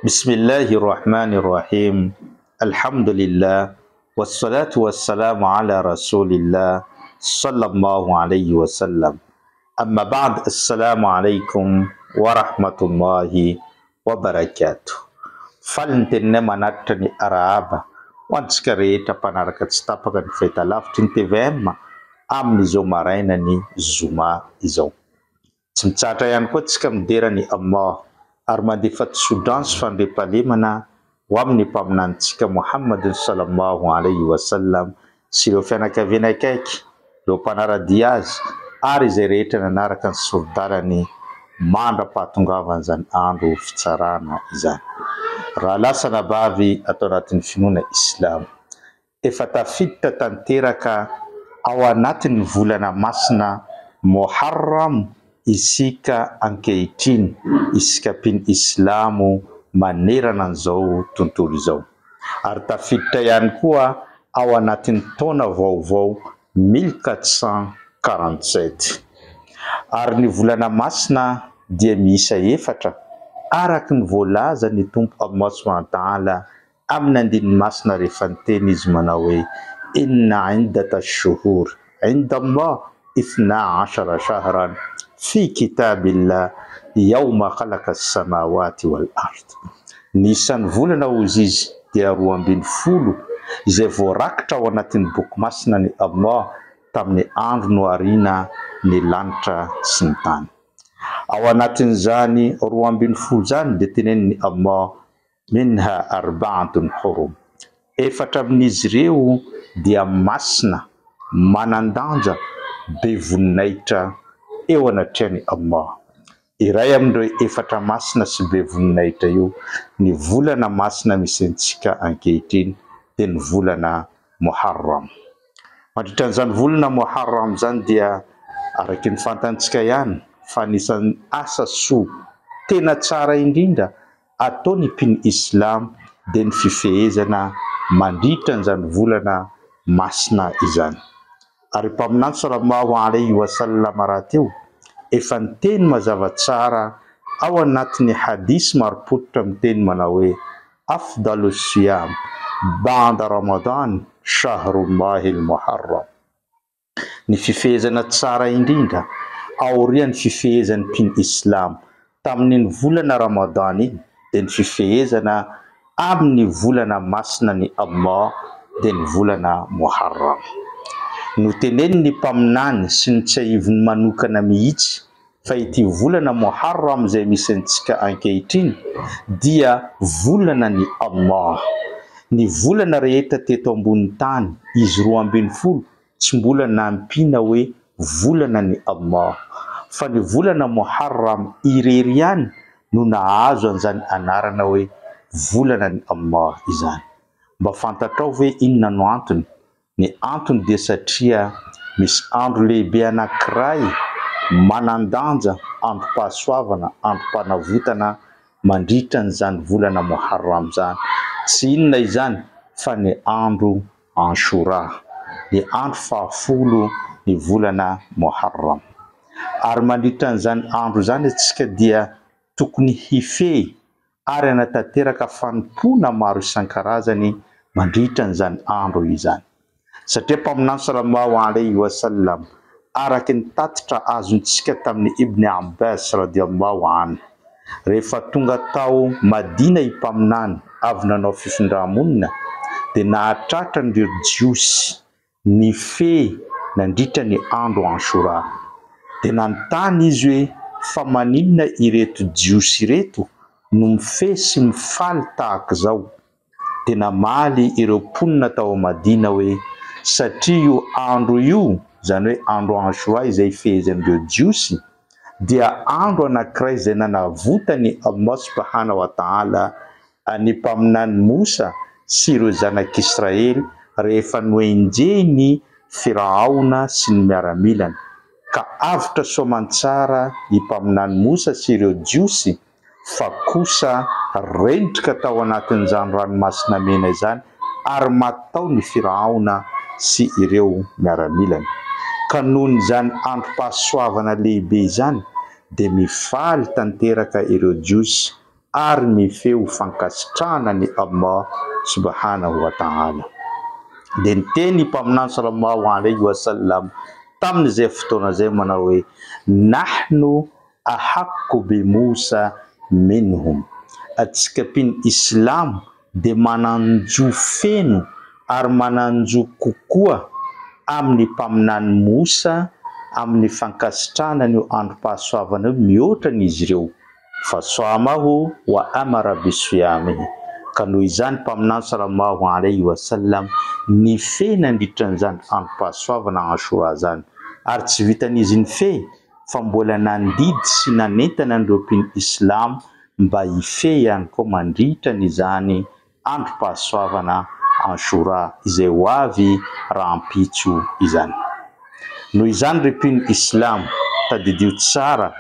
Bismillahirrahmanirrahim. Alhamdulillah. Wassalatu wassalamu ala rasulillah sallallahu alayhi wa sallam. Amma ba'd, assalamu alaikum wa rahmatullahi wa barakatuh. Falintenne manatani araba wantsika rehetra mpanaraka tsy tapaka ny fahita lavitry ny TVM amin'izao marainany zoma izao. Tsy mitsatra ihany koa tsika midera ny Allah ary mandefa tsodranso fandrepalemana ho amin'ny mpaminantsika Muhammadin sallallahu alayhi wa sallam sy ireo fianakaviana akaiky, ireo mpanaradia azy ary izay rehetra nanaraka ny sordalany mandra-pahatongavan' izany andro fitsarana izany. Raha lasa nabavy atao anatin'ny finoana Islam, efa tafiditra tanteraka ao anatin'ny volana masina Muharram isika ankehitriny, isika mpin Islamo manerana an'izao tontolo izao. Ary tafiditra ihany koa ao anatin'ny taona vaovao 1447. Ary ny volana masina dia miisa efatra araky ny voalaza ny tompo Allah subhanahu wa ta'ala amin'ny andininy masina rehefa niteny izy manao hoe inna indata shuhur inda Allah 12 shahran fi kitabillah yawma khalaqa as-samawati wal ard. Nisan'ny volana ozy izy dia 12 izay voarakitra ao anatin'ny boky masina ny Allah tamin'ny andro noarina ny lanitra sy ny tany. Ao anatin'izany 12 zany dia teneniny Allah minha arba'atun hurum, efatra amin'izy ireo dia masina manandanja be voninahitra eo anatrehany Allah. Iray amin'ireo efatra masina sy be voninahitra io ny volana masina misy antsika ankehitriny dia ny volana Muharram. Mandritran'izany volana Muharram zany dia araky ny fantantsika ihany fa anisan'ny asa soa tena tsara indrindra ataony mpin Islam dia ny fifehezana mandritra an'izany volana masina izany. Ary mpaminany sallallahu alayhi wa sallam raha teo efa niteny mazava tsara ao anatin'ny hadisy marim-pototra miteny manao hoe afdalu siyam ba'da Ramadan shahrullahi al-Muharram. Ny fifehezana tsara indrindra aorian'ny fifehezan'ny mpin Islam tamin'ny volana Ramadan iny dia ny fifehezana amin'ny volana masina ny Allah dia ny volana Muharram. Noteneny ny mpaminany sy ny tsy aivony manokana mihitsy fa ity volana Muharram izay misy antsika ankehitriny dia volana ny Allah. Ny volana rehetra teto ambony tany izy 12 tsy mbola nampiana hoe volana ny Allah, fa ny volana Muharram irery ihany no nahazo an'izany anarana hoe volana ny Allah izany. Mba fantatrao hoe inona no antony? Ny antony dia satria misy andro lehibe anankiray manandanja androm-pahasoavana, androm-panavotana mandritra n'izany volana Muharram zany. Tsy inona izany fa ny andro Ashura, ny andro 10 ny volana Muharram. Ary mandritra n'izany andro zany antsika dia tokony hifehy ary anatanteraka fanompona maro isan-karazany mandritra n'izany andro izany. Satria mpaminany sallallahu alayhi wa sallam araky ny tatitra azontsika tamin'ny Ibn Abbas radiyallahu anhu, rehefa tonga tao Madina i mpaminany avy nanao fifindra-monina dia nahatratra ny jiosy ny fe nandritra ny andro Ashura. Dia nanontany izy hoe fa maninona ireto jiosy ireto no mifehy sy mifaly tahaka izao? Dia namaly ireo mponina tao Madina hoe satria io andro io, zany hoe andro Ashura izay fehezan'ireo jiosy, dia andro anankiray izay nanavotany Allah subhanahu wa ta'ala ny mpaminany Musa sy ireo zanak'Israely rehefa noenjeny Firaona sy ny miaramilany. Ka avitra soamantsara i mpaminany Musa sy ireo jiosy fa kosa rentrika tao anatin'izany ranomasina mena izany ary matao ny Firaona sy ireo miaramilany. Ka nohon' izany androm-pahasoavana lehibe izany dia mifaly tanteraka ireo jiosy ary mifeo fankasitrahana ny Allah subhanahu wa ta'ala. Dia niteny mpaminany sallallahu alayhi wa sallam tamin'izay fotoana zay manao hoe nahnu ahaqqu bi Musa minhum, atsika mpin Islam dia mananjo feno ary mananjo kokoa amin'ny mpaminany Musa amin'ny fankasitrahana ny androm-pahasoavana mihoatra n'izy ireo. Fasamahu wa amara bisiyamihi, ka noho izany mpaminany sallallahu alayhi wa sallam ny fe nandritran'izany androm-pahasoavana Ashura zany, ary tsy vitan'izy ny fe fa mbola nandidy sy nanentana an'ireo mpin Islam mba hife ihany koa mandritra n'izany androm-pahasoavana Ashura izay ho avy rahampitso izany. Noho izany repin Islam tadidio tsara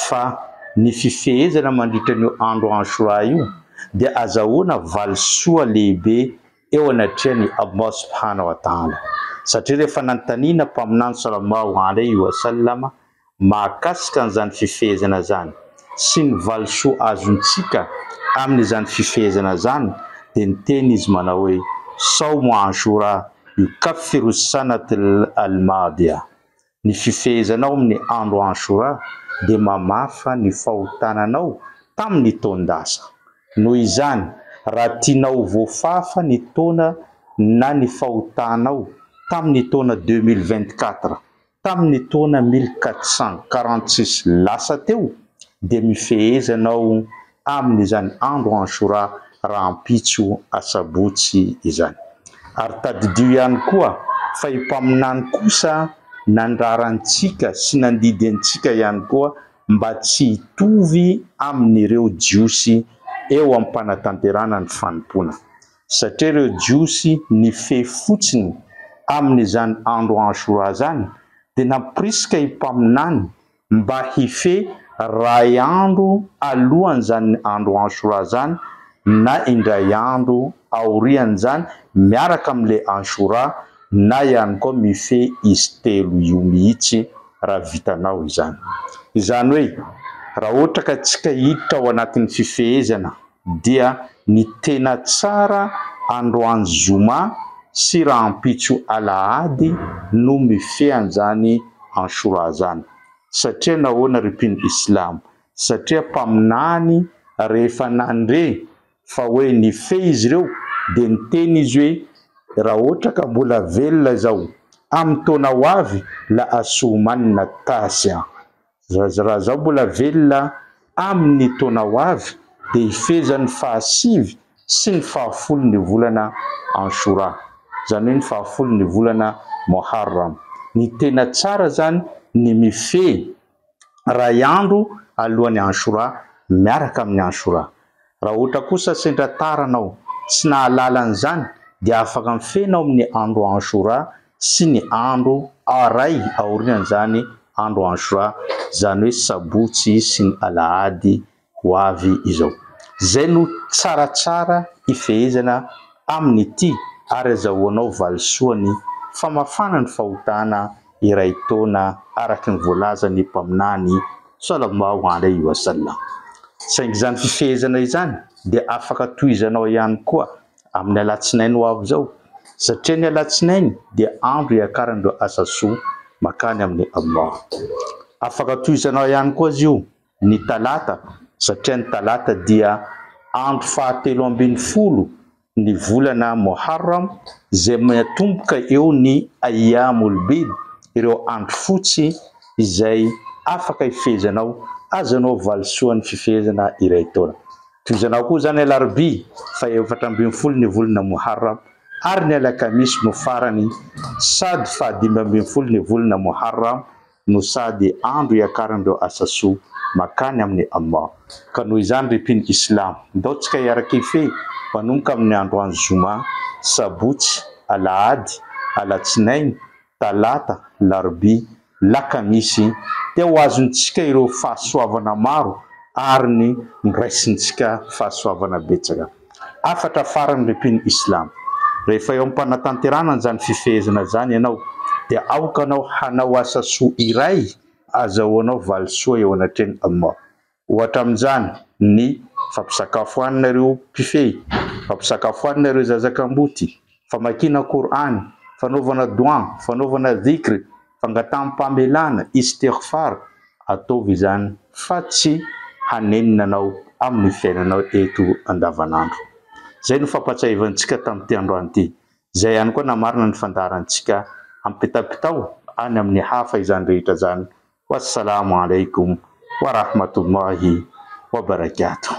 fa ny fifehezana mandritra ny andro Ashura io dia azahoana valisoa lehibe eo anatrehan'ny Allah subhanahu wa ta'ala, satria rehefa nantanina mpaminany sallallahu alayhi wa sallam mahakasika an'izany fifehezana zany sy ny valisoa azontsika amin'izany fifehezana zany, dia niteny izy manao hoe saumu Ashura yukaffiru sanata al-madiya, ny fifehezanao amin'ny andro Ashura dia mamafa ny fahotananao tamin'ny taondasa. Noho izany raha tianao voafafa ny taona na ny fahotanao tamin'ny taona 2024 tamin'ny taona 1446 lasa teo, dia mifehezanao amin'izany andro Ashura rahampitso asabotsy izany. Ary tadidio ihany koa fa ipaminany kosa nandrarantsika sy nandidentsika ihany koa mba tsy hitovy amin'ireo jiosy eo amin'ny mpanatanterana ny fanompona, satria ireo jiosy ny fe fotsiny amin'izany andro Ashura zany dia nampirisika ipaminany mba hife ray andro alohan'izany andro Ashura zany na indray andro aorian'izany miaraka amin'ilay Ashura, na ihany koa mife izy telo io mihitsy raha vitanao izany. Izany hoe raha ohatra ka tsika hiditra ao anatin'ny fifehezana dia ny tena tsara androany zoma sy rahampitso alahady no mife an'izany Ashura zany. Satria nahoana repin Islam, satria mpaminany rehefa nandre fa hoe ny fe izy ireo dia niteny izy hoe raha ohatra ka mbola velona zao amin'ny taona ho avy la asumanna tasia, raha zao mbola velona amin'ny taona ho avy dia hifezan'ny fahasivy sy ny fahafolo ny volana Ashura, zany hoe ny fahafolo ny volana Muharram. Ny tena tsara zany ny mife ray andro alohan'ny Ashura miaraka amin'ny Ashura. Raha ohatra kosa sendrataranao tsy nahalala an'izany dia afaka mifenao amin'ny andro Ashura sy ny andro aray aorian'izany andro Ashura, zany hoe sabotsy sy ny alahady ho avy izao. Zay no tsaratsara ifehezana amin'ity, ary azahoanao valisoany famafana ny fahotana iray taona araka ny voalazan'ny mpaminany sallallahu alayhi wa sallam. Saingy izany fifehezana izany dia afaka tohizanao ihany koa amin'ny alatsinainy ho avy zao, satria ny alatsinainy dia andro iakaran'ireo asasoa makany amin'ny Allah. Afaka tohizanao ihany koa izy io ny talata, satria ny talata dia andro fahatelo ambin'ny folo ny volana Muharram, izay matomboka eo ny ayyamul bid, ireo andro fotsy izay afaka ifehezanao, azanao valisoan'ny fifehezana iray taona. Tohizanao koa zany alarobia fa 14 ny volana Muharram, ary ny alakamisy no farany sady fa 15 ny volana Muharram no sady andro iakaran'ireo asasoa makany amin'ny Allah. Ka noho izany repin Islam, ndao tsika iaraka ife manomboka amin'ny androany zoma, sabotsy, alahady, alatsinainy, talata, larobia, lakamisy, dia ho azontsika ireo fahasoavana maro ary ny niraisintsika fahasoavana betsaka. Afatra farany repin Islam, rehefa eo am-panatanterana zany fifehezana zany ianao dia aokanao hanao asasoa iray azahoanao valisoa eo anatreny Allah. Ohatra amin'izany ny fampisakafoaninareo pifey, fampisakafoaninareo zazakamboty, famakina Qur'an, fanaovana doa, fanaovana dhikry, fangataham-pamelana, istighfar, ataovy izany fa tsy haneninanao amin'ny fiainanao eto andavanandro. Zay no fampatsahivantsika tamin'ity androany ity. Zay ihany koa namarina ny fandaharantsika ampitapitao any amin'ny hafa izany rehetra zany. Wassalamu alaikum wa rahmatullahi wa barakatuh.